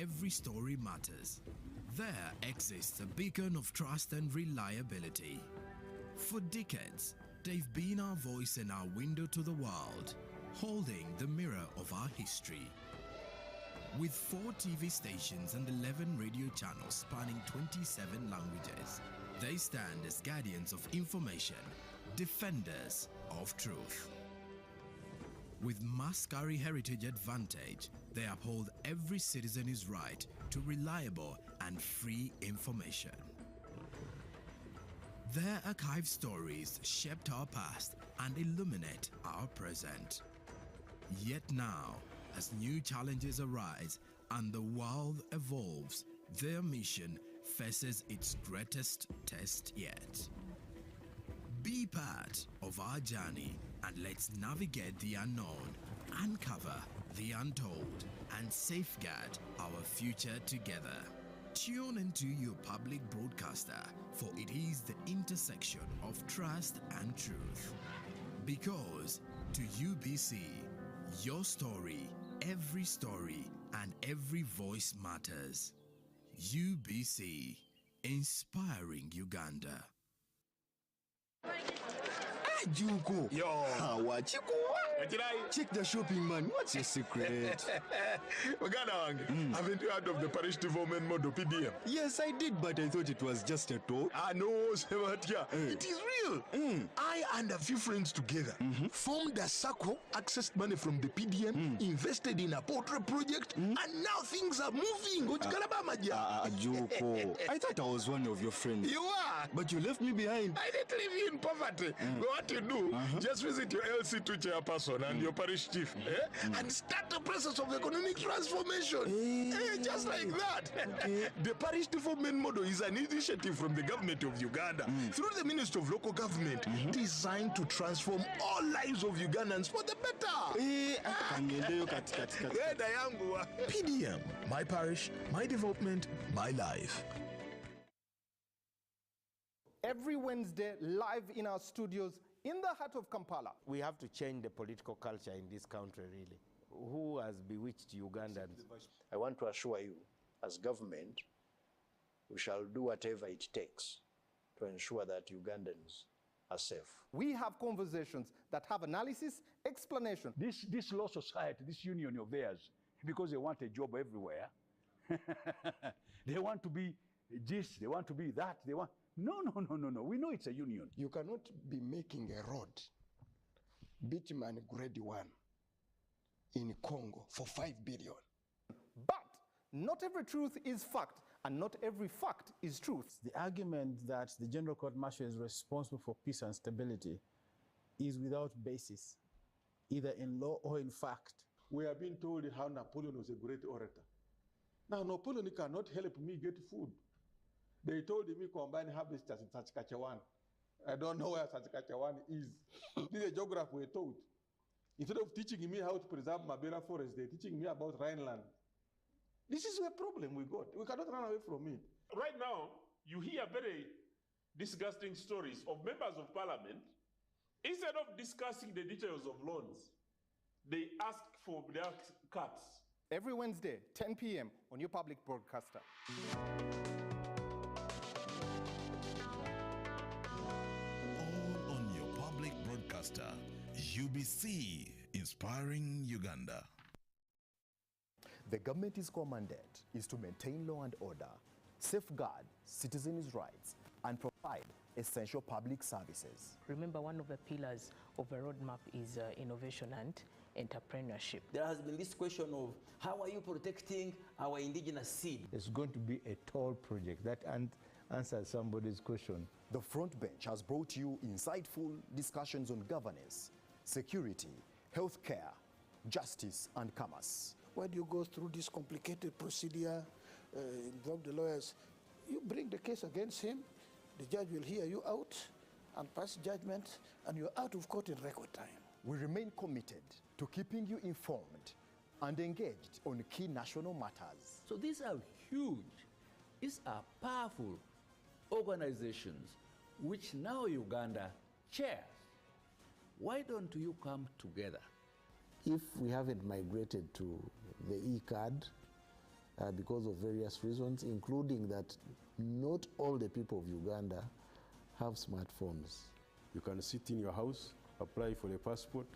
every story matters. There exists a beacon of trust and reliability. For decades, they've been our voice and our window to the world, holding the mirror of our history. With 4 TV stations and 11 radio channels spanning 27 languages, they stand as guardians of information, defenders of truth. With Maskari Heritage Advantage, they uphold every citizen's right to reliable and free information. Their archived stories shaped our past and illuminate our present. Yet now, as new challenges arise and the world evolves, their mission faces its greatest test yet. Be part of our journey and let's navigate the unknown, uncover the untold, and safeguard our future together. Tune into your public broadcaster, for it is the intersection of trust and truth. Because to UBC, your story, and every voice matters. UBC, inspiring Uganda. Juko. Yo. Check the shopping, man. What's your secret? Uganda, haven't you heard of the Parish development model PDM? Yes, I did, but I thought it was just a talk. No, Sebatia. It is real. I and a few friends together formed a circle, accessed money from the PDM, invested in a portrait project, and now things are moving. Juko. I thought I was one of your friends. You are. But you left me behind. I didn't leave you in poverty. What you do, just visit your LC2 chairperson and your parish chief and start the process of economic transformation. Just like that. The Parish development model is an initiative from the government of Uganda through the Ministry of Local Government designed to transform all lives of Ugandans for the better. PDM, my parish, my development, my life. Every Wednesday, live in our studios in the heart of Kampala. We have to change the political culture in this country, really. Who has bewitched Ugandans? I want to assure you, as government, we shall do whatever it takes to ensure that Ugandans are safe. We have conversations that have analysis, explanation. This law society, this union of theirs, because they want a job everywhere, they want to be this, they want to be that, they want... No. We know it's a union. You cannot be making a road, bitumen grade 1, in Congo for 5 billion. But not every truth is fact, and not every fact is truth. The argument that the General Court Martial is responsible for peace and stability is without basis, either in law or in fact. We have been told how Napoleon was a great orator. Now, Napoleon cannot help me get food. They told me combine harvesters in Saskatchewan. I don't know where Saskatchewan is. This is a geographer we're taught. Instead of teaching me how to preserve Mabera forest, they're teaching me about Rhineland. This is a problem we got. We cannot run away from it. Right now, you hear very disgusting stories of members of parliament. Instead of discussing the details of loans, they ask for their cuts. Every Wednesday, 10 p.m. on your public broadcaster. Broadcaster, UBC, inspiring Uganda. The government's core mandate is to maintain law and order, safeguard citizens' rights, and provide essential public services. Remember, one of the pillars of the roadmap is innovation and entrepreneurship. There has been this question of how are you protecting our indigenous seed? It's going to be a tall project that answers somebody's question. The Front Bench has brought you insightful discussions on governance, security, healthcare, justice, and commerce. Why do you go through this complicated procedure, involve the lawyers? You bring the case against him, the judge will hear you out and pass judgment, and you're out of court in record time. We remain committed to keeping you informed and engaged on key national matters. So these are huge, these are powerful organizations which now Uganda chairs. Why don't you come together? If we haven't migrated to the e-card, because of various reasons, including that not all the people of Uganda have smartphones. You can sit in your house, apply for a passport.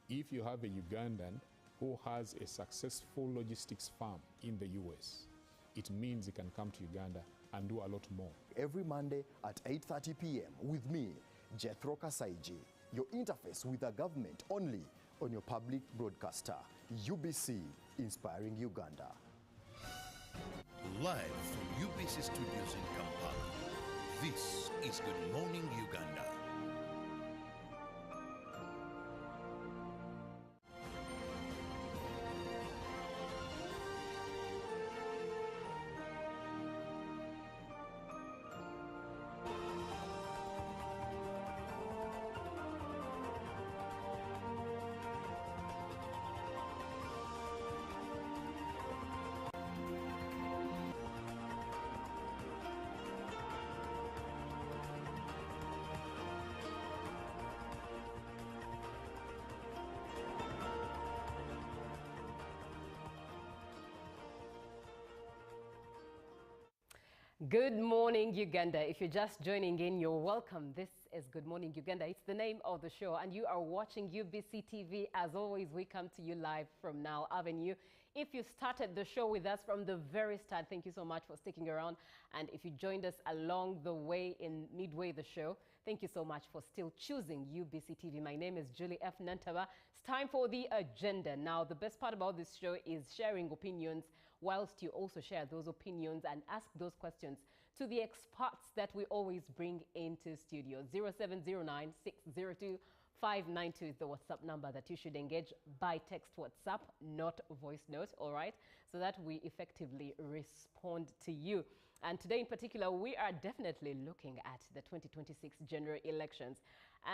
If you have a Ugandan who has a successful logistics firm in the US, it means he can come to Uganda and do a lot more. Every Monday at 8:30 p.m. with me, Jethro Kasaiji, your interface with the government only on your public broadcaster, UBC, Inspiring Uganda. Live from UBC Studios in Kampala, this is Good Morning Uganda. Good morning, Uganda. If you're just joining in, you're welcome. This is Good Morning Uganda. It's the name of the show, and you are watching UBC TV. As always, we come to you live from Now Avenue. If you started the show with us from the very start, thank you so much for sticking around. And if you joined us along the way in midway the show, thank you so much for still choosing UBC TV. My name is Julie F. Nantaba. It's time for the agenda. Now, the best part about this show is sharing opinions, whilst you also share those opinions and ask those questions to the experts that we always bring into studio. 0709 602 592 is the WhatsApp number that you should engage by text WhatsApp, not voice note, all right? So that we effectively respond to you. And today in particular, we are definitely looking at the 2026 general elections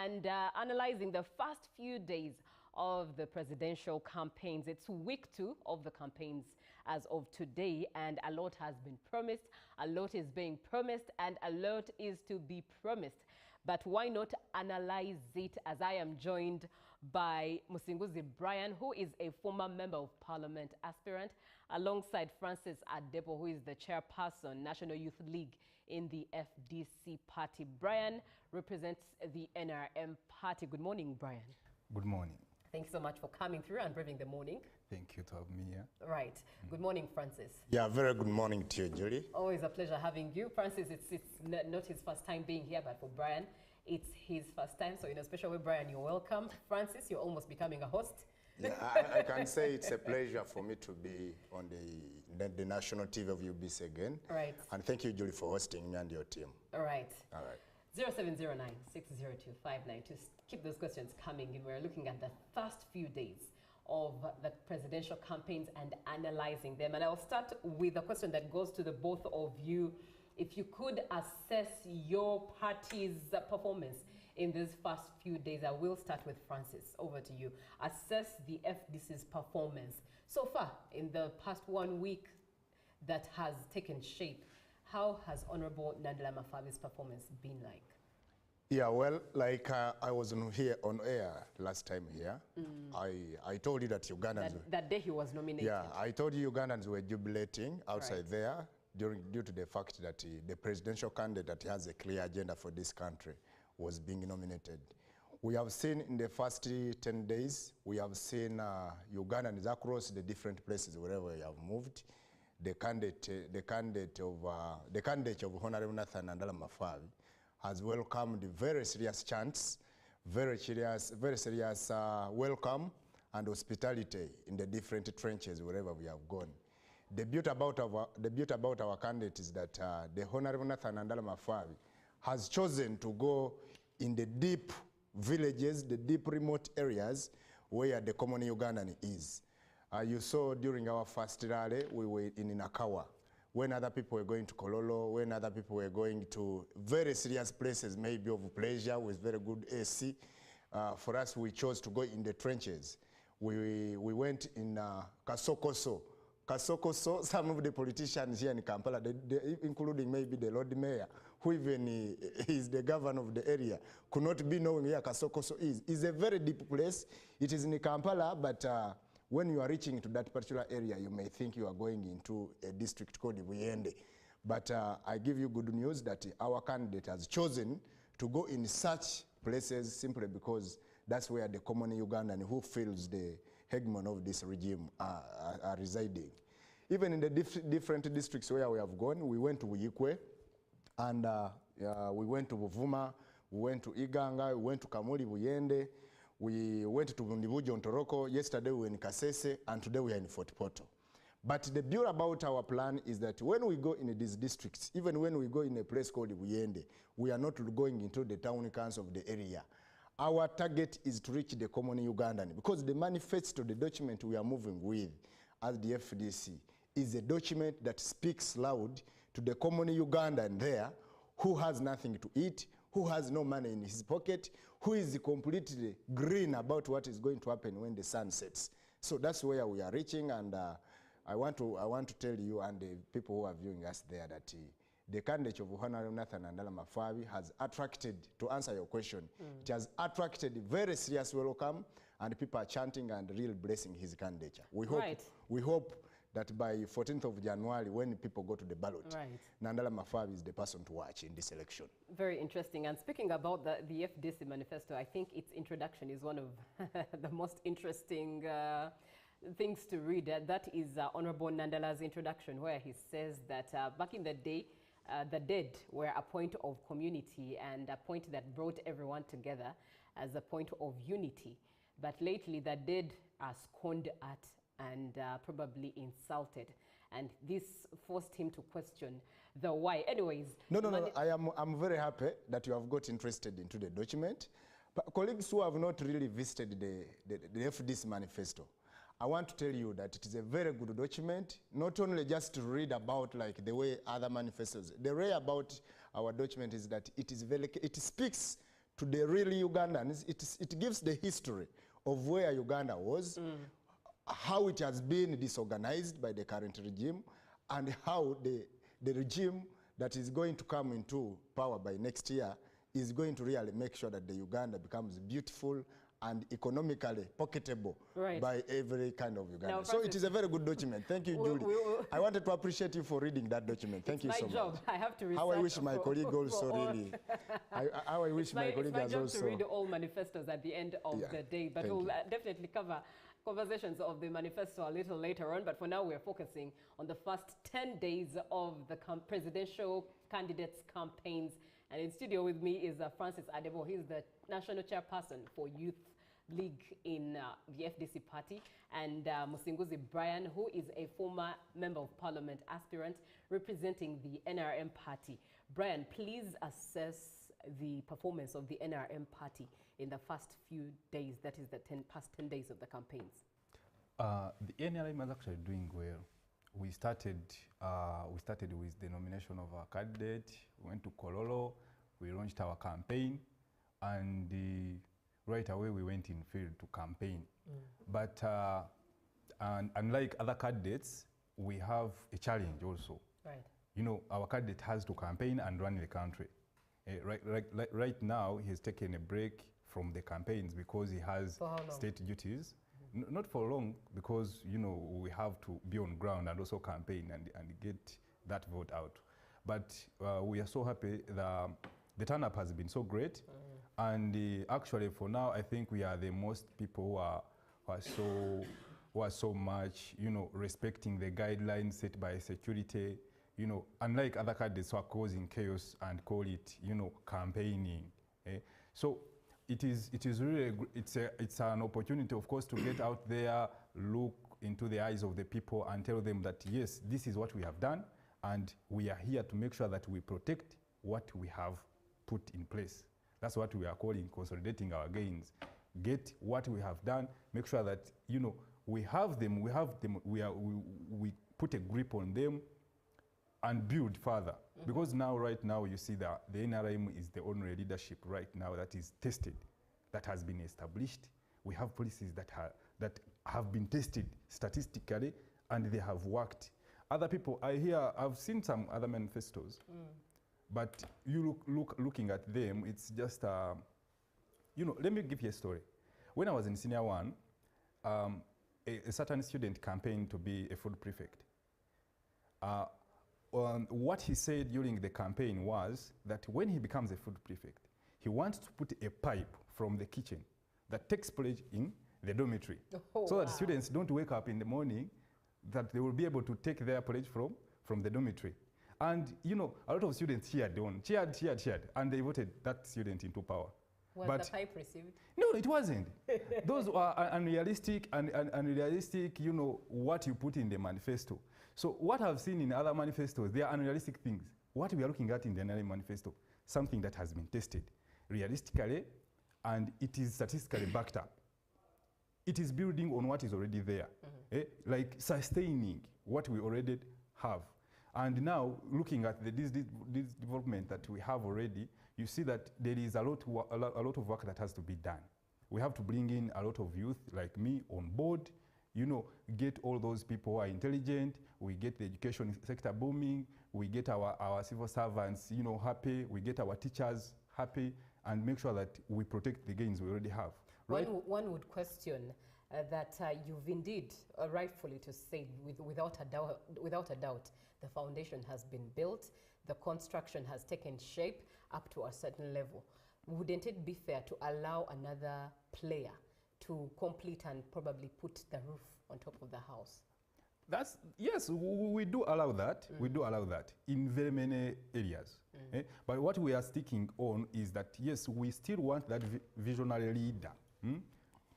and analyzing the first few days of the presidential campaigns. It's week 2 of the campaigns as of today, and a lot has been promised, a lot is being promised, and a lot is to be promised. But why not analyze it, as I am joined by Musinguzi Brian, who is a former Member of Parliament aspirant, alongside Francis Adepo, who is the chairperson, National Youth League in the FDC party. Brian represents the NRM party. Good morning, Brian. Good morning. Thanks so much for coming through and braving the morning. Thank you to have me here. Right. Good morning, Francis. Yeah, very good morning to you, Julie. Always a pleasure having you. Francis, it's not his first time being here, but for Brian, it's his first time. So in a special way, Brian, you're welcome. Francis, you're almost becoming a host. Yeah, I can say it's a pleasure for me to be on the national TV of UBC again. Right. And thank you, Julie, for hosting me and your team. All right. All right. 0709 602 592. Keep those questions coming in. We're looking at the first few days of the presidential campaigns and analyzing them. And I'll start with a question that goes to the both of you. If you could assess your party's performance in these first few days, I will start with Francis. Over to you. Assess the FDC's performance so far in the past 1 week that has taken shape. How has Honorable Nandala Mafabi's performance been like? Yeah, well, like I was on air last time here. I told you that Ugandans... That day he was nominated. Yeah, I told you Ugandans were jubilating outside there due to the fact that the presidential candidate that has a clear agenda for this country was being nominated. We have seen in the first 10 days, we have seen Ugandans across the different places wherever we have moved. The candidate of Honorable Nathan Nandala Mafabi has welcomed very serious chants, very serious welcome and hospitality in the different trenches wherever we have gone. The beauty about our candidate is that the Honorable Nathan Nandala Mafabi has chosen to go in the deep villages, the deep remote areas where the common Ugandan is. You saw during our first rally, we were in Nakawa, when other people were going to Kololo, when other people were going to very serious places, maybe of pleasure with very good AC. For us, we chose to go in the trenches. We went in Kasokoso. Kasokoso, some of the politicians here in Kampala, including maybe the Lord Mayor, who even is the governor of the area, could not be knowing where Kasokoso is. It's a very deep place. It is in Kampala, but when you are reaching to that particular area, you may think you are going into a district called Buyende. But I give you good news that our candidate has chosen to go in such places simply because that's where the common Ugandan who feels the hegemon of this regime are residing. Even in the different districts where we have gone, we went to Uyikwe, and we went to Buvuma, we went to Iganga, we went to Kamuli, Buyende, we went to Bundibujo, Ntoroko, yesterday we were in Kasese, and today we are in Fort Portal. But the beauty about our plan is that when we go in these districts, even when we go in a place called Buyende, we are not going into the town council of the area. Our target is to reach the common Ugandan, because the manifesto, the document we are moving with as the FDC, is a document that speaks loud to the common Ugandan there who has nothing to eat, who has no money in his pocket, who is completely green about what is going to happen when the sun sets. So that's where we are reaching, and I want to tell you and the people who are viewing us there that the candidate of Honorable Nathan Andala Mafabi has attracted, to answer your question, it has attracted very serious welcome, and people are chanting and really blessing his candidature. We hope that by 14th of January, when people go to the ballot, Nandala Mafabi is the person to watch in this election. Very interesting. And speaking about the FDC manifesto, I think its introduction is one of the most interesting things to read. That is Honorable Nandala's introduction, where he says that back in the day, the dead were a point of community and a point that brought everyone together as a point of unity. But lately, the dead are scorned at and probably insulted. And this forced him to question the why. Anyways. No, I'm very happy that you have got interested into the document. But colleagues who have not really visited the FDC manifesto, I want to tell you that it is a very good document, not only just to read about like the way other manifestos. The rare about our document is that it speaks to the real Ugandans. It gives the history of where Uganda was, how it has been disorganized by the current regime, and how the regime that is going to come into power by next year is going to really make sure that the Uganda becomes beautiful and economically pocketable by every kind of Uganda. Now, so it is a very good document. Thank you, Julie. I wanted to appreciate you for reading that document. Thank you so much. My job. I have to research. How I wish my colleague also really. How I wish my colleague has also. It's my job to read all manifestos at the end of the day, but we'll definitely cover conversations of the manifesto a little later on. But for now, we're focusing on the first 10 days of the presidential candidates' campaigns. And in studio with me is Francis Adebo. He's the national chairperson for Youth League in the FDC party, and Musinguzi Brian, who is a former Member of Parliament aspirant representing the NRM party. Brian, please assess the performance of the NRM party in the first few days, that is the past 10 days of the campaigns. The NRM is actually doing well. We started with the nomination of our candidate. We went to Kololo, we launched our campaign, and right away we went in field to campaign. But unlike other candidates, we have a challenge also. You know, our candidate has to campaign and run the country. Right now, he's taken a break from the campaigns because he has state duties. Not for long, because, you know, we have to be on ground and also campaign and get that vote out. But we are so happy the turn-up has been so great. And actually, for now, I think we are the most people who are so much, you know, respecting the guidelines set by security. You know, unlike other candidates who are causing chaos and call it, you know, campaigning. So it is really it's an opportunity, of course, to get out there, look into the eyes of the people, and tell them that yes, this is what we have done, and we are here to make sure that we protect what we have put in place. That's what we are calling consolidating our gains. Get what we have done, make sure that, you know, we have them, we put a grip on them and build further. Because now, right now, you see that the NRM is the only leadership right now that is tested, that has been established. We have policies that have been tested statistically, and they have worked. Other people, I've seen some other manifestos. But you looking at them, it's just, you know, let me give you a story. When I was in Senior 1, a certain student campaigned to be a food prefect. What he said during the campaign was that when he becomes a food prefect, he wants to put a pipe from the kitchen that takes place in the dormitory. So that students don't wake up in the morning, that they will be able to take their porridge from the dormitory. And you know, a lot of students cheered, and they voted that student into power. Was the pipe received? No, it wasn't. Those are unrealistic and unrealistic, you know, what you put in the manifesto. So what I've seen in other manifestos, they are unrealistic things. What we are looking at in the NRM manifesto, something that has been tested realistically, and it is statistically backed up. It is building on what is already there, like sustaining what we already have. And now, looking at this development that we have already, you see that there is a lot of work that has to be done. We have to bring in a lot of youth like me on board, you know, get all those people who are intelligent, we get the education sector booming, we get our civil servants, you know, happy, we get our teachers happy, and make sure that we protect the gains we already have. Right? One would question that you've indeed, rightfully to say, without a doubt, the foundation has been built, the construction has taken shape up to a certain level. Wouldn't it be fair to allow another player to complete and probably put the roof on top of the house? Yes, we do allow that. We do allow that in very many areas. But what we are sticking on is that, yes, we still want that visionary leader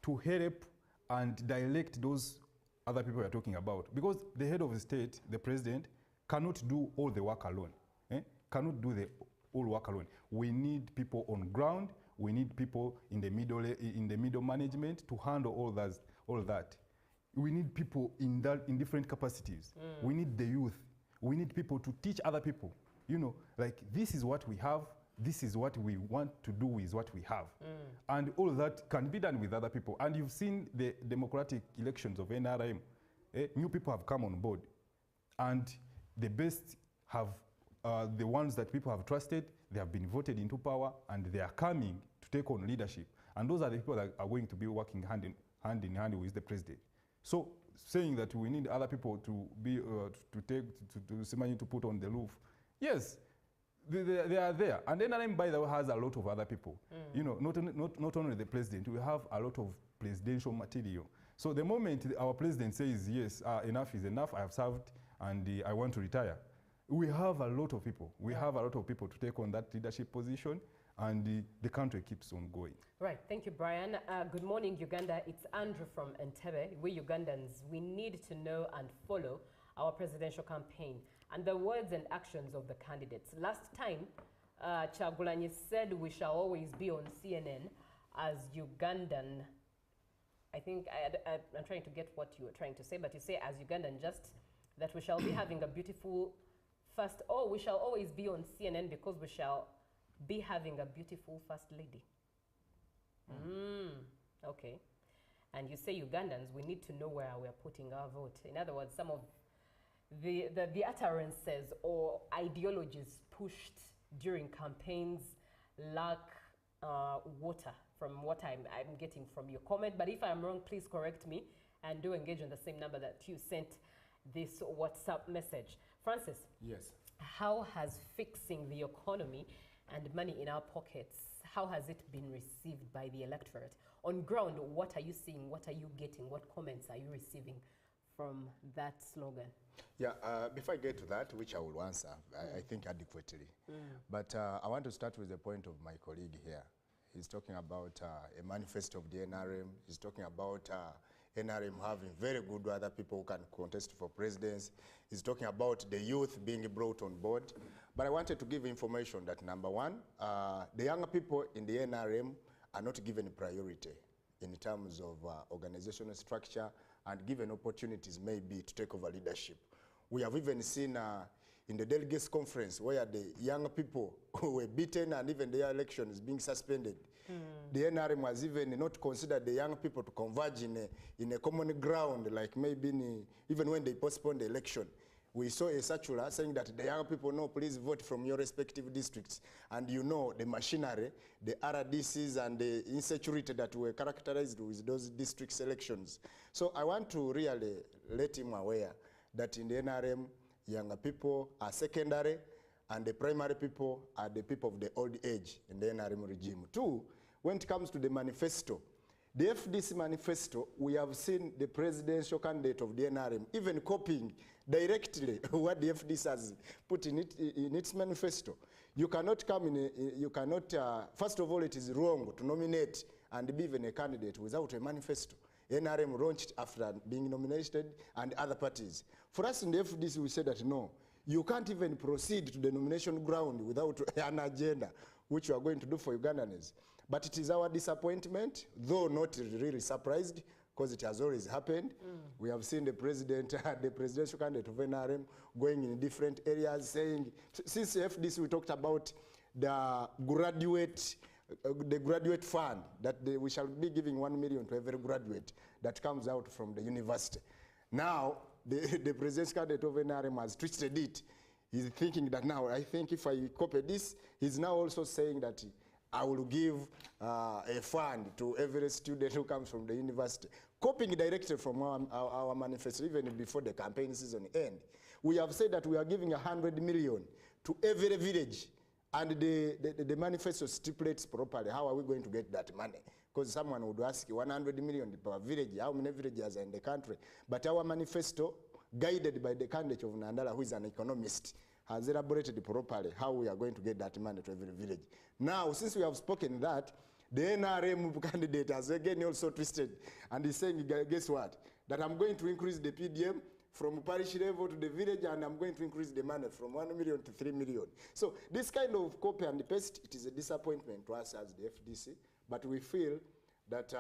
to help and direct those other people we are talking about. Because the head of the state, the president, cannot do all the work alone. Cannot do the all work alone. We need people on ground. We need people in the middle management to handle all that. We need people in different capacities. We need the youth. We need people to teach other people. You know, like, this is what we have. This is what we want to do with what we have. And all that can be done with other people. And you've seen the democratic elections of NRM. New people have come on board. And the best have, the ones that people have trusted, they have been voted into power, and they are coming to take on leadership. And those are the people that are going to be working hand in hand with the president. So saying that we need other people to be, to put on the roof, yes, they are there. And NRM, by the way, has a lot of other people. You know, not only the president, we have a lot of presidential material. So the moment our president says, yes, enough is enough, I have served, and I want to retire, we have a lot of people. We have a lot of people to take on that leadership position, and the country keeps on going. Right, thank you, Brian. Good morning, Uganda. It's Andrew from Entebbe. We Ugandans, we need to know and follow our presidential campaign and the words and actions of the candidates. Last time, Chagulanyi said we shall always be on CNN as Ugandan. I think I'm trying to get what you were trying to say, but you say as Ugandan just that we shall be having a beautiful first, we shall always be on CNN because we shall be having a beautiful first lady. Okay. And you say Ugandans, we need to know where we are putting our vote. In other words, some of the utterances or ideologies pushed during campaigns lack water, from what I'm getting from your comment. But if I'm wrong, please correct me and do engage on the same number that you sent this WhatsApp message. Francis. Yes. How has fixing the economy and money in our pockets, how has it been received by the electorate? On ground, what are you seeing? What are you getting? What comments are you receiving from that slogan? Yeah, before I get to that, which I will answer, I think adequately. But I want to start with the point of my colleague here. He's talking about a manifesto of the NRM. He's talking about NRM having very good other people who can contest for presidents. He's talking about the youth being brought on board. But I wanted to give information that, number one, the younger people in the NRM are not given priority in terms of organizational structure and given opportunities maybe to take over leadership. We have even seen in the delegates conference where the young people who were beaten and even their election is being suspended. The NRM has even not considered the young people to converge in a common ground, like maybe even when they postponed the election. we saw a circular saying that the young people know, please vote from your respective districts. And you know the machinery, the RDCs and the insecurity that were characterized with those district selections. So I want to really let him aware that in the NRM, younger people are secondary and the primary people are the people of the old age in the NRM regime. Two, when it comes to the manifesto, the FDC manifesto, we have seen the presidential candidate of the NRM even copying directly what the FDC has put in its manifesto. You cannot come in, you cannot, first of all, it is wrong to nominate and be even a candidate without a manifesto. NRM launched after being nominated and other parties. For us in the FDC, we said that no, you can't even proceed to the nomination ground without an agenda, which you are going to do for Ugandans. But it is our disappointment, though not really surprised, because it has always happened. We have seen the president, the presidential candidate of NRM going in different areas saying, since FDC we talked about the graduate fund, that we shall be giving 1 million to every graduate that comes out from the university. Now, the presidential candidate of NRM has twisted it. He's thinking that now, I think if I copy this, he's now also saying that I will give a fund to every student who comes from the university. Copying directly from our manifesto, even before the campaign season ends. We have said that we are giving 100 million to every village, and the manifesto stipulates properly how are we going to get that money. Because someone would ask 100 million per village, how many villages are in the country? But our manifesto, guided by the candidate of Nandala, who is an economist, has elaborated properly how we are going to get that money to every village. Now, since we have spoken that, the NRM candidate has again also twisted, and he's saying, guess what? That I'm going to increase the PDM from parish level to the village, and I'm going to increase the money from 1 million to 3 million. So this kind of copy and paste, it is a disappointment to us as the FDC, but we feel that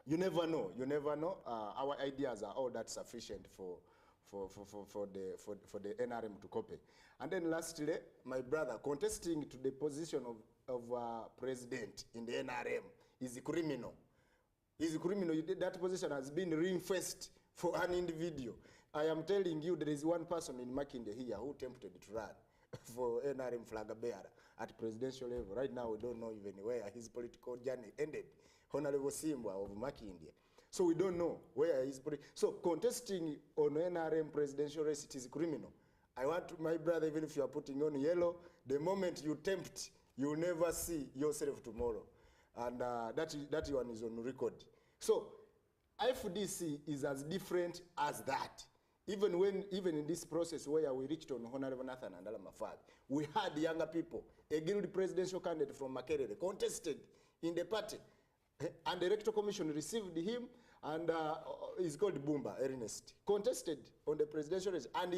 you never know. You never know. Our ideas are all that sufficient for the NRM to copy. And then lastly, my brother, contesting to the position of president in the NRM is criminal. Is criminal. That position has been reinforced for an individual. I am telling you, there is one person in Makinde here who attempted to run for NRM flag bearer at presidential level. Right now, we don't know even where his political journey ended. Honorable Simba of Makinde. So we don't know where he's putting. So contesting on NRM presidential race, it is criminal. I want my brother, even if you are putting on yellow, the moment you tempt, you will never see yourself tomorrow. And that one is on record. So FDC is as different as that. Even in this process where we reached on Honorable Nathan and Alamafad, we had younger people, a guild presidential candidate from Makerere, contested in the party. And the Electoral Commission received him, and he's called Bumba Ernest, contested on the presidential race, and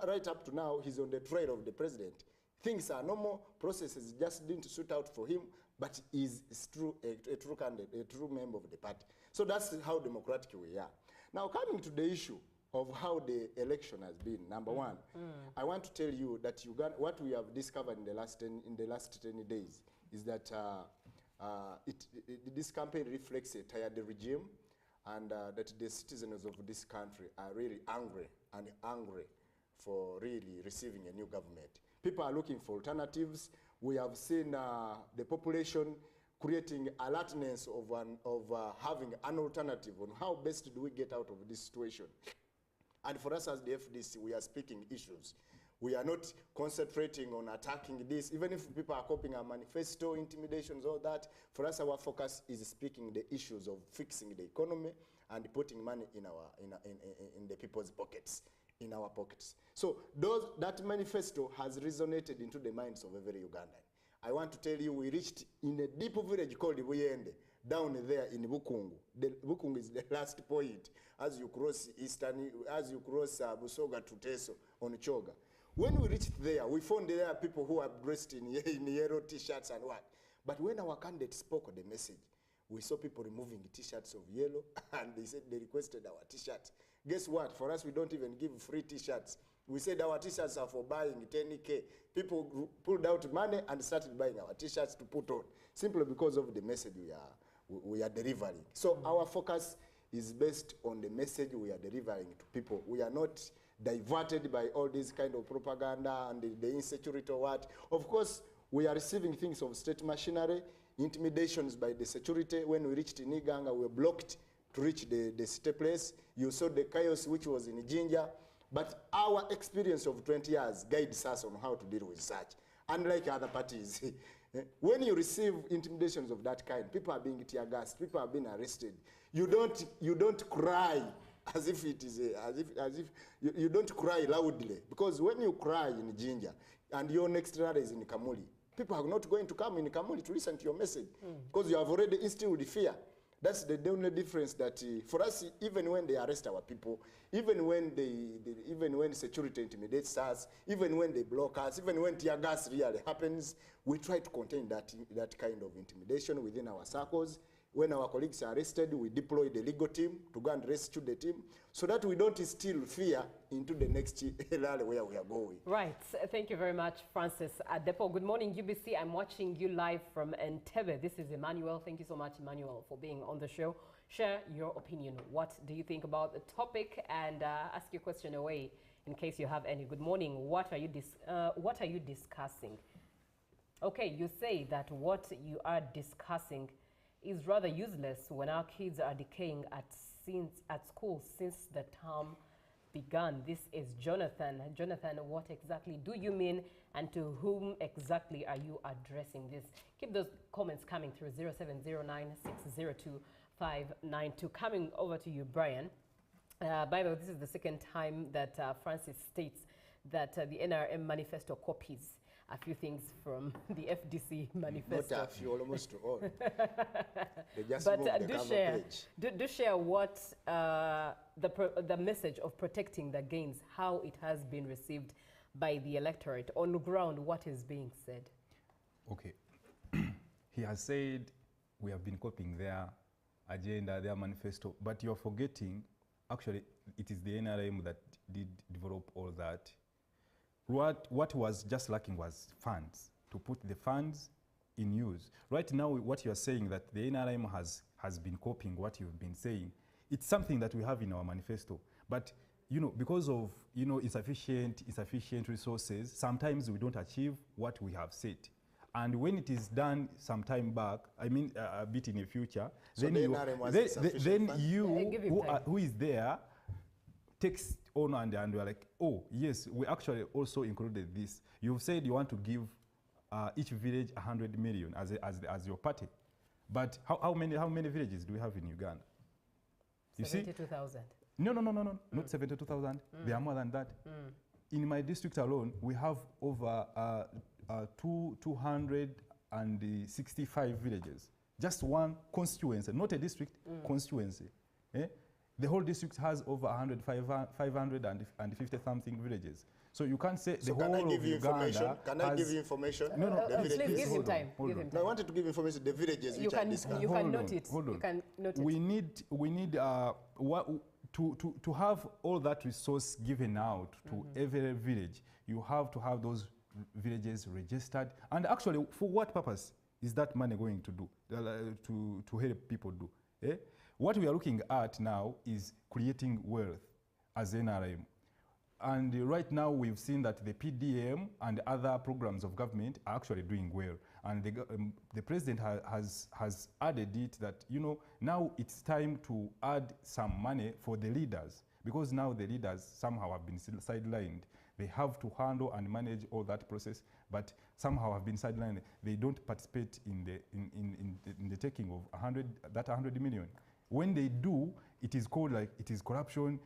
right up to now, he's on the trail of the president. Things are normal, processes just didn't suit out for him, but he's a true candidate, a true member of the party. So that's how democratic we are. Now, coming to the issue of how the election has been, number one, I want to tell you that Uganda, what we have discovered in the last 10 days is that this campaign reflects a tired regime, and that the citizens of this country are really angry for really receiving a new government. People are looking for alternatives. We have seen the population creating alertness of having an alternative on how best do we get out of this situation. And for us as the FDC, we are speaking issues. We are not concentrating on attacking this, even if people are copying our manifesto, intimidations, all that. For us, our focus is speaking the issues of fixing the economy and putting money in the people's pockets, in our pockets. So that manifesto has resonated into the minds of every Ugandan. I want to tell you, we reached in a deep village called Buyende, down there in Bukungu. Bukungu is the last point as you cross Busoga to Teso on Choga. When we reached there, we found there are people who are dressed in yellow T-shirts and what. But when our candidate spoke on the message, we saw people removing T-shirts of yellow, and they said they requested our T-shirts. Guess what? For us, we don't even give free T-shirts. We said our T-shirts are for buying 10K. People pulled out money and started buying our T-shirts to put on, simply because of the message we are delivering. So our focus is based on the message we are delivering to people. We are not diverted by all this kind of propaganda and the insecurity or what. Of course, we are receiving things of state machinery, intimidations by the security. When we reached Niganga, we were blocked to reach the city place. You saw the chaos which was in Jinja. But our experience of 20 years guides us on how to deal with such. Unlike other parties, when you receive intimidations of that kind, people are being tear gassed, people are being arrested. You don't cry as if it is you don't cry loudly, because when you cry in Jinja and your next rally is in Kamuli, people are not going to come in Kamuli to listen to your message because you have already instilled fear. That's the only difference that for us, even when they arrest our people, even when security intimidates us, even when they block us, even when tear gas really happens, we try to contain that kind of intimidation within our circles. When our colleagues are arrested, we deploy the legal team to go and rescue the team so that we don't instill fear into the next rally where we are going. Right. Thank you very much, Francis Adepo. Good morning, UBC. I'm watching you live from Entebbe. This is Emmanuel. Thank you so much, Emmanuel, for being on the show. Share your opinion. What do you think about the topic? And ask your question away in case you have any. Good morning. What are you discussing? Okay, you say that what you are discussing is rather useless when our kids are decaying at school since the term began. This is Jonathan. Jonathan, what exactly do you mean, and to whom exactly are you addressing this? Keep those comments coming through 0709602592. Coming over to you, Brian. By the way, this is the second time that Francis states that the NRM manifesto copies a few things from the FDC manifesto. Not a few, almost all. They just but moved the cover page. Do share what the message of protecting the gains, how it has been received by the electorate. On the ground, what is being said? Okay. He has said we have been copying their agenda, their manifesto, but you're forgetting, actually, it is the NRM that did develop all that. What was just lacking was funds, to put the funds in use. Right now, what you're saying that the NRM has been copying what you've been saying, it's something that we have in our manifesto. But, because of, insufficient resources, sometimes we don't achieve what we have said. And when it is done some time back, I mean a bit in the future, so then who is there takes on and we're like, oh, yes, we actually also included this. You've said you want to give each village 100 million as your party. But how many villages do we have in Uganda? 72,000. No, not 72,000. There are more than that. In my district alone, we have over 265 villages. Just one constituency, not a district, constituency. The whole district has over 550 something villages. So you can't say the whole of Uganda. Can I give you information? No. Please give him time. No, I wanted to give information. The villages which are discussed. You can note it. Hold on. You can note it. We need to have all that resource given out to every village. You have to have those villages registered. And actually, for what purpose is that money going to do? To help people do? What we are looking at now is creating wealth as NRM. And right now we've seen that the PDM and other programs of government are actually doing well. And the president has added it that, now it's time to add some money for the leaders, because now the leaders somehow have been sidelined. They have to handle and manage all that process, but somehow have been sidelined. They don't participate in the taking of 100 million. When they do, it is called like it is corruption.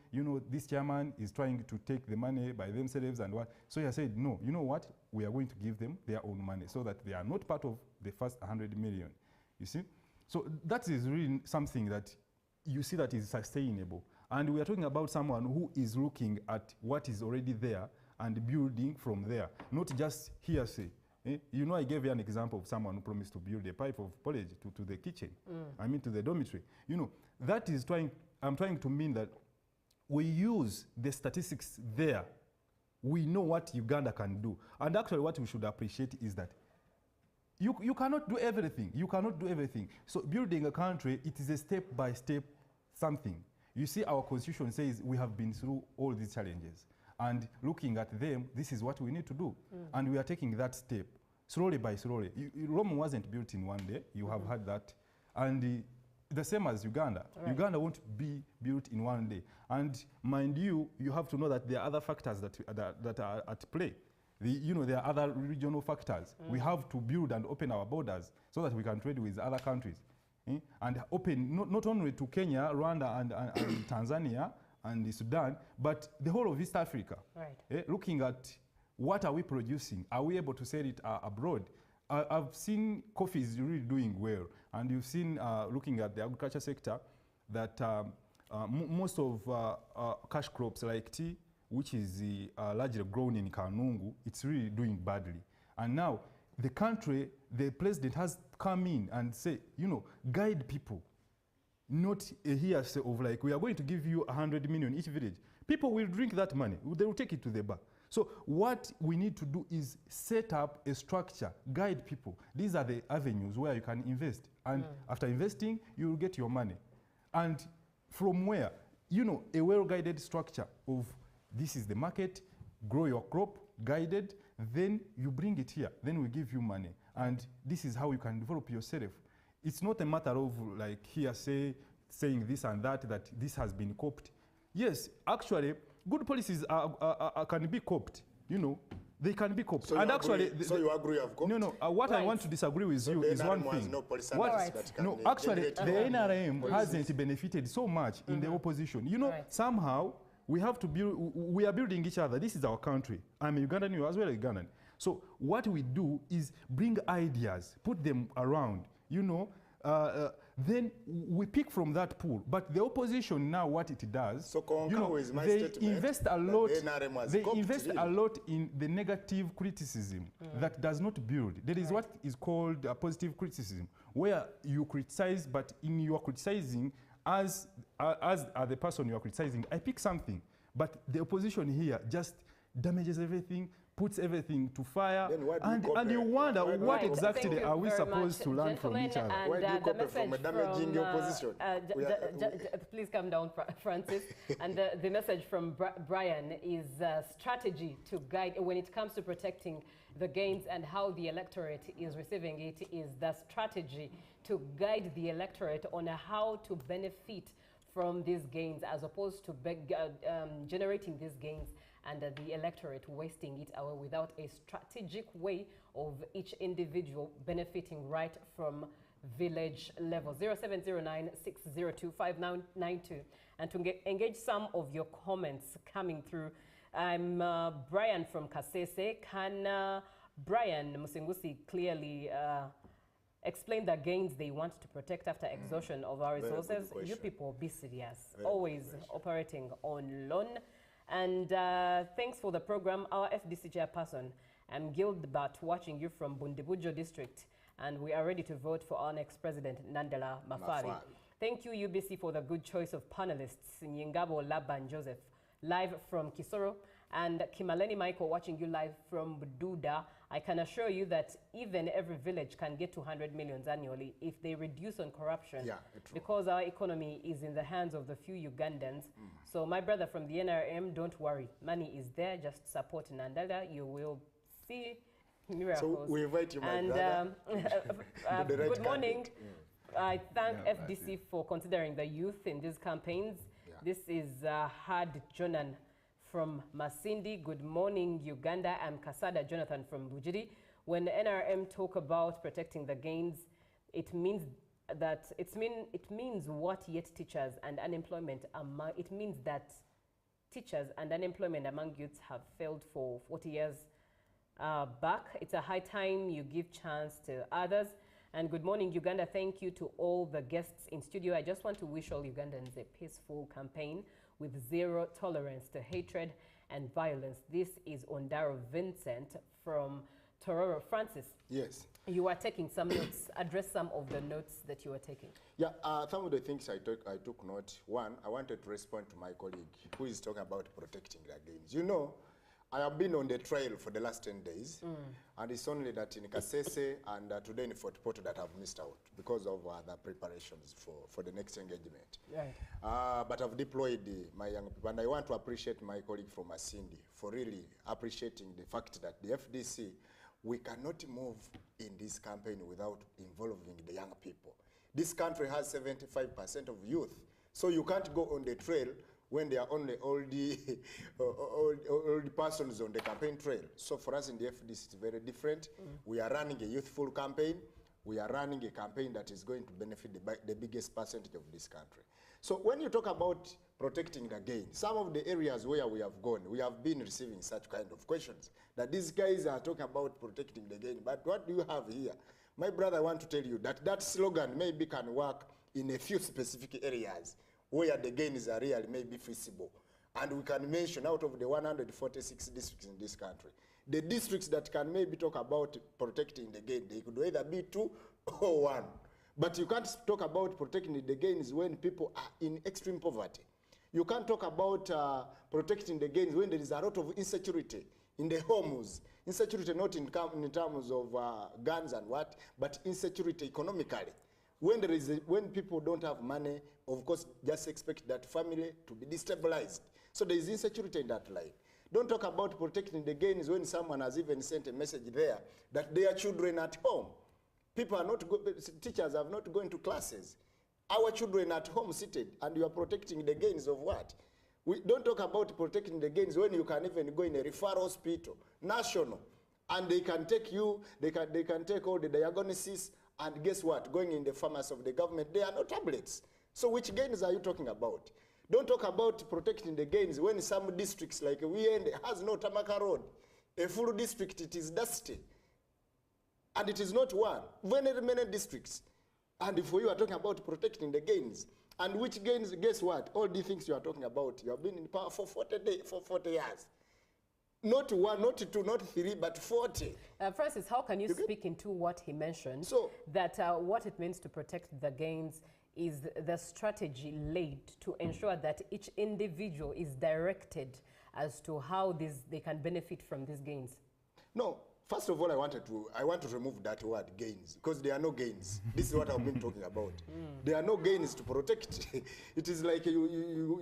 This chairman is trying to take the money by themselves and what. So he said, no, you know what? We are going to give them their own money so that they are not part of the first 100 million. You see? So that is really something that you see that is sustainable. And we are talking about someone who is looking at what is already there and building from there, not just hearsay. I gave you an example of someone who promised to build a pipe of porridge to the kitchen, to the dormitory. That is I'm trying to mean that we use the statistics there. We know what Uganda can do. And actually what we should appreciate is that you cannot do everything. You cannot do everything. So building a country, it is a step-by-step something. You see, our constitution says we have been through all these challenges. and looking at them, this is what we need to do. And we are taking that step, slowly by slowly. Rome wasn't built in one day, you have heard that. And the same as Uganda. Right. Uganda won't be built in one day. And mind you, you have to know that there are other factors that are at play. There are other regional factors. We have to build and open our borders so that we can trade with other countries. And open not only to Kenya, Rwanda, and Tanzania, and Sudan, but the whole of East Africa. Right. Looking at what are we producing? Are we able to sell it abroad? I've seen coffee is really doing well. And you've seen, looking at the agriculture sector, that most of cash crops like tea, which is largely grown in Kanungu, it's really doing badly. And now the country, the president has come in and say, guide people. Not a hearsay of like, we are going to give you 100 million each village. People will drink that money. They will take it to the bar. So what we need to do is set up a structure, guide people. These are the avenues where you can invest. And after investing, you will get your money. And from where? A well-guided structure of this is the market, grow your crop, guided, then you bring it here, then we give you money. And this is how you can develop yourself. It's not a matter of like hearsay, saying this and that this has been copied. Yes, actually, good policies can be copied, They can be copied. So and you actually, agree, so you agree you have copied? No, what I want to disagree with you is one thing. No policy that can actually, the NRM hasn't benefited so much in the opposition. Somehow, we have to build, we are building each other. This is our country. I'm a Ugandan, you as well a Ugandan. So what we do is bring ideas, put them around, then we pick from that pool. But the opposition now, what it does, so they invest a lot. They invest a lot in the negative criticism that does not build. There is what is called positive criticism, where you criticize, but in your criticizing, as the person you are criticizing, I pick something, but the opposition here just damages everything, puts everything to fire, and you wonder what exactly are we supposed to learn from each other. Why do you copy from a damaging opposition? Please calm down, Francis. And the message from Brian is strategy to guide when it comes to protecting the gains and how the electorate is receiving it is the strategy to guide the electorate on how to benefit from these gains as opposed to generating these gains and the electorate wasting it away without a strategic way of each individual benefiting right from village level. 0709-602-5992. And to engage some of your comments coming through, I'm Brian from Kasese. Can Brian Musingusi clearly explain the gains they want to protect after exhaustion of our resources? You people be serious, always operating on loan. And thanks for the program, our FDC chairperson. I'm Gilbert, watching you from Bundibujo district, and we are ready to vote for our next president, Nandela Mafari. Thank you, UBC, for the good choice of panelists, Nyingabo Laban Joseph, live from Kisoro, and Kimaleni Michael, watching you live from Bududa. I can assure you that even every village can get 200 million annually if they reduce on corruption, because our economy is in the hands of the few Ugandans. So my brother from the NRM, don't worry, money is there, just support Nandela, you will see miracles. So we invite you, my brother. Good morning. I thank Yeah, FDC for considering the youth in these campaigns. Yeah. This is Had Jonan from Masindi. Good morning, Uganda. I'm Kasada Jonathan from Bujiri. When NRM talk about protecting the gains, it means that it means what yet teachers and unemployment among, it means that teachers and unemployment among youths have failed for 40 years back. It's a high time you give chance to others. And good morning, Uganda. Thank you to all the guests in studio. I just want to wish all Ugandans a peaceful campaign with zero tolerance to hatred and violence. This is Ondaro Vincent from Tororo. Francis. Yes. You are taking some notes. Address some of the notes that you are taking. Yeah, some of the things I took note. One, I wanted to respond to my colleague who is talking about protecting the gains. You know, I have been on the trail for the last 10 days, and it's only that in Kasese and today in Fort Portal that I've missed out because of the preparations for the next engagement. Right. But I've deployed my young people, and I want to appreciate my colleague from Asindi for really appreciating the fact that the FDC, we cannot move in this campaign without involving the young people. This country has 75% of youth, so you can't go on the trail when there are only old persons on the campaign trail. So for us in the FDC, it's very different. We are running a youthful campaign. We are running a campaign that is going to benefit the biggest percentage of this country. So when you talk about protecting the gain, some of the areas where we have gone, we have been receiving such kind of questions, that these guys are talking about protecting the gain, but what do you have here? My brother, I want to tell you that that slogan maybe can work in a few specific areas where the gains are really maybe feasible. And we can mention out of the 146 districts in this country, the districts that can maybe talk about protecting the gain, they could either be 2 or 1. But you can't talk about protecting the gains when people are in extreme poverty. You can't talk about protecting the gains when there is a lot of insecurity in the homes. Insecurity not in terms of guns and what, but insecurity economically. When people don't have money, of course, just expect that family to be destabilized. So there is insecurity in that line. Don't talk about protecting the gains when someone has even sent a message there that their children at home. People are not, teachers have not going to classes. Our children at home seated, and you are protecting the gains of what? We don't talk about protecting the gains when you can even go in a referral hospital, national, and they can take you, they can take all the diagnosis, and guess what? Going in the pharmacy of the government, there are no tablets. So which gains are you talking about? Don't talk about protecting the gains when some districts like Wiende has no Tamaka Road. A full district, it is dusty. And it is not one. Very many districts. And if you are talking about protecting the gains, and which gains, guess what? All the things you are talking about, you have been in power for 40 years. Not 1, not 2, not 3, but 40. Francis, how can you speak into what he mentioned, that what it means to protect the gains is the strategy laid to ensure that each individual is directed as to how they can benefit from these gains? No, first of all, I want to remove that word gains, because there are no gains. This is what I've been talking about. There are no gains to protect. It is like you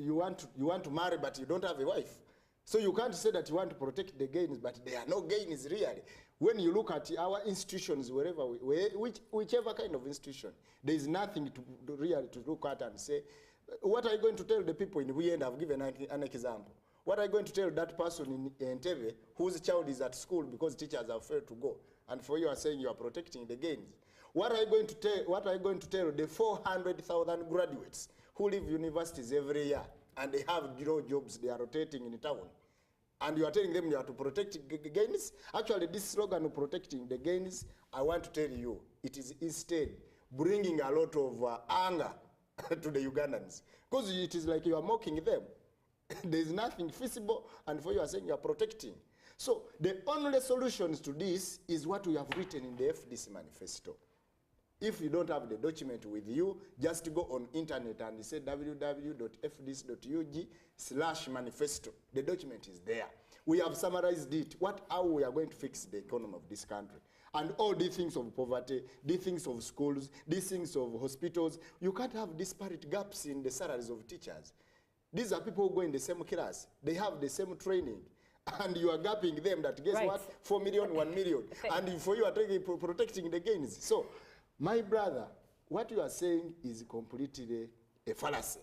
want to marry, but you don't have a wife. So you can't say that you want to protect the gains, but there are no gains really. When you look at our institutions, wherever whichever kind of institution, there is nothing to really to look at and say, what are you going to tell the people in Wiende? I've given an example. What are you going to tell that person in Entebbe whose child is at school because teachers have failed to go? And for you are saying you are protecting the gains. What are you going to tell? What are you going to tell the 400,000 graduates who leave universities every year and they have jobs, they are rotating in town, and you are telling them you are to protect gains? Actually, this slogan of protecting the gains, I want to tell you, it is instead bringing a lot of anger to the Ugandans, because it is like you are mocking them. There is nothing feasible, and for you are saying you are protecting. So the only solutions to this is what we have written in the FDC manifesto. If you don't have the document with you, just go on internet and say www.fdc.ug/manifesto. The document is there. We have summarized it, how we are going to fix the economy of this country. And all these things of poverty, these things of schools, these things of hospitals, you can't have disparate gaps in the salaries of teachers. These are people who go in the same class. They have the same training. And you are gapping them that, guess what? 4 million, 1 million. And for you are protecting the gains. So, my brother, what you are saying is completely a fallacy.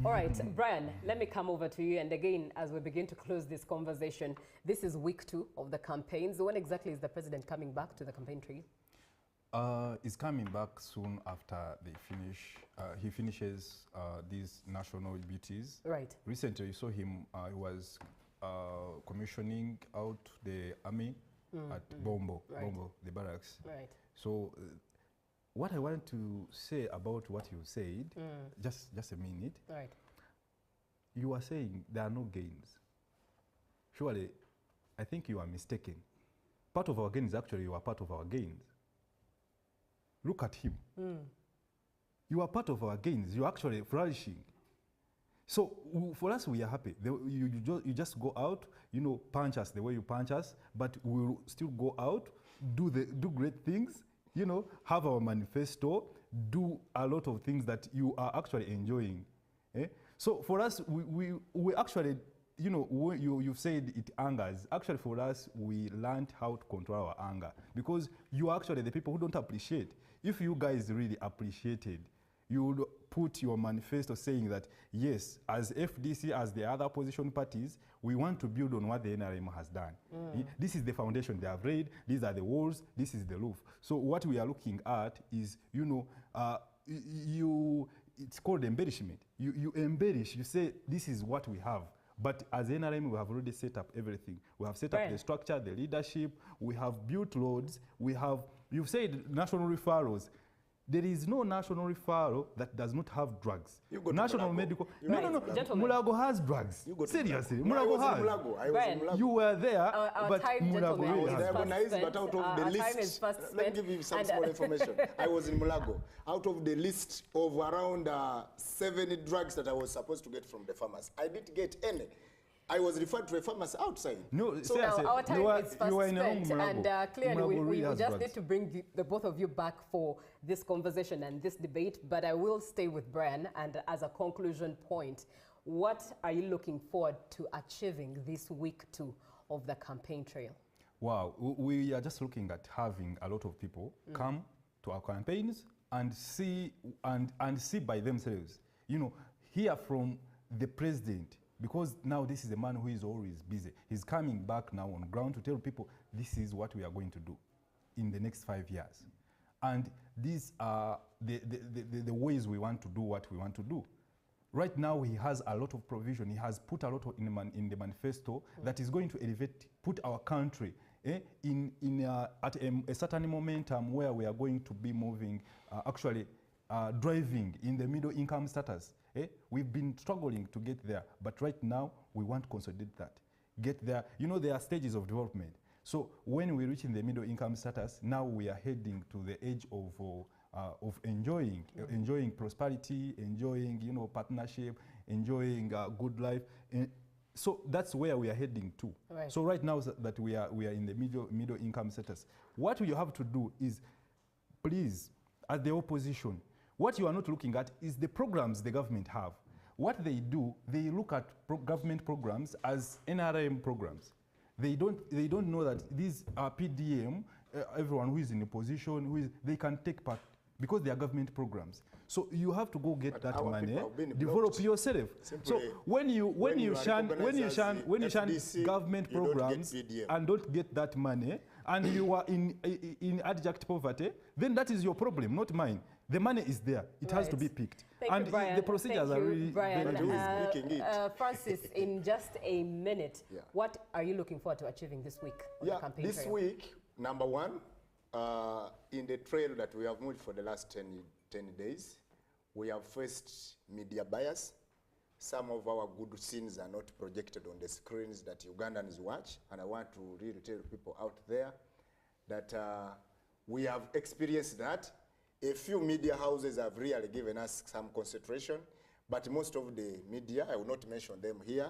All right, Brian, let me come over to you. And again, as we begin to close this conversation, this is week 2 of the campaigns. When exactly is the president coming back to the campaign trail? He's coming back soon after he finishes these national duties. Right. Recently, you saw him, he was commissioning out the army at Bombo, the barracks. Right. So what I want to say about what you said, just a minute. Right. You are saying there are no gains. Surely, I think you are mistaken. Part of our gains, actually, you are part of our gains. Look at him. You are part of our gains. You are actually flourishing. So for us, we are happy. You just go out, punch us the way you punch us, but we'll still go out, do great things, have our manifesto, do a lot of things that you are actually enjoying. So for us, we actually, you've said it angers. Actually, for us, we learned how to control our anger, because you are actually the people who don't appreciate. If you guys really appreciated, you would put your manifesto saying that, yes, as FDC, as the other opposition parties, we want to build on what the NRM has done. This is the foundation they have laid, these are the walls, this is the roof. So what we are looking at is, it's called embellishment. You embellish, you say, this is what we have. But as NRM, we have already set up everything. We have set up the structure, the leadership, we have built roads, you've said national referrals. There is no national referral that does not have drugs. National medical. No. Mulago has drugs. Seriously, Mulago has. I was in Mulago. You were there, but Mulago really has. Diagonized, but out of the list, let me give you some small information. I was in Mulago. Out of the list of around 70 drugs that I was supposed to get from the farmers, I didn't get any. I was referred to a pharmacy outside. No, so now our time is fast spent, and clearly we just need to bring the both of you back for this conversation and this debate, but I will stay with Brian, and as a conclusion point, what are you looking forward to achieving this week 2 of the campaign trail? Wow, we are just looking at having a lot of people come to our campaigns and see by themselves, hear from the president. Because now this is a man who is always busy. He's coming back now on ground to tell people this is what we are going to do in the next 5 years. And these are the ways we want to do what we want to do. Right now he has a lot of provision. He has put a lot in the manifesto that is going to put our country at a certain momentum where we are going to be moving, driving in the middle income status. We've been struggling to get there, but right now we want to consolidate that. Get there. There are stages of development. So when we reach in the middle income status, now we are heading to the age of enjoying prosperity, enjoying partnership, enjoying good life. So that's where we are heading to. Right. So right now that we are in the middle income status, what you have to do is, please, as the opposition, what you are not looking at is the programs the government have. What they do, they look at government programs as NRM programs. They don't know that these are PDM, everyone who is in a position, they can take part because they are government programs. So you have to go get that money, develop yourself. So when you shun government programs and don't get that money, and you are in abject poverty, then that is your problem, not mine. The money is there. It has to be picked. Thank you, Brian. The procedures are really Brian. very Francis, in just a minute, what are you looking forward to achieving this week on the campaign this trail? week, number one, in the trail that we have moved for the last 10 days, we have faced media bias. Some of our good scenes are not projected on the screens that Ugandans watch, and I want to really tell people out there that we have experienced that. A few media houses have really given us some concentration, but most of the media, I will not mention them here,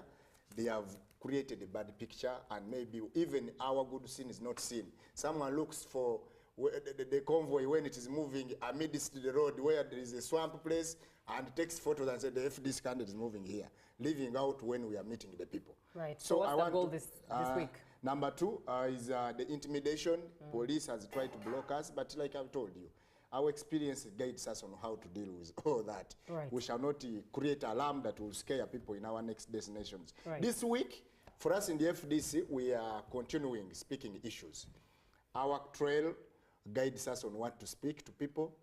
they have created a bad picture, and maybe even our good scene is not seen. Someone looks for the convoy when it is moving amidst the road where there is a swamp place and takes photos and says the FDC candidate is moving here, leaving out when we are meeting the people. Right. So what's the goal this week? Number two is the intimidation. Police has tried to block us, but like I've told you, our experience guides us on how to deal with all that. Right. We shall not create alarm that will scare people in our next destinations. Right. This week, for us in the FDC, we are continuing speaking issues. Our trail guides us on what to speak to people,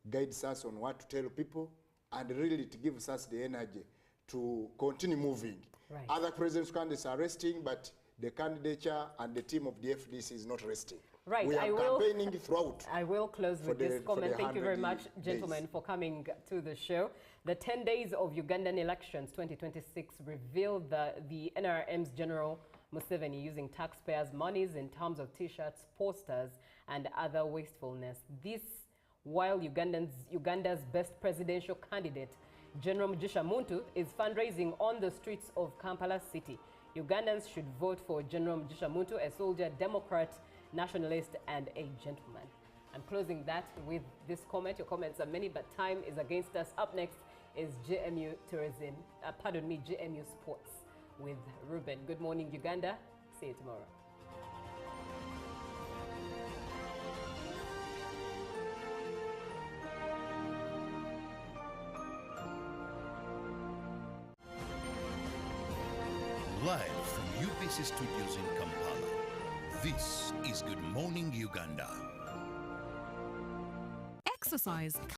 guides us on what to tell people, and really it gives us the energy to continue moving. Right. Other president's candidates are resting, but the candidature and the team of the FDC is not resting. Right. We are campaigning throughout. I will close with this comment. Thank you very much, gentlemen, for coming to the show. The 10 days of Ugandan elections 2026 revealed the NRM's General Museveni using taxpayers' monies in terms of T-shirts, posters, and other wastefulness. This, while Uganda's best presidential candidate General Mugisha Muntu is fundraising on the streets of Kampala city. Ugandans should vote for General Mugisha Muntu, a soldier, Democrat, nationalist, and a gentleman. I'm closing that with this comment. Your comments are many, but time is against us. Up next is GMU Tourism, GMU Sports with Ruben. Good morning, Uganda. See you tomorrow. Live from UBC Studios in Kampala, this is Good Morning Uganda. Exercise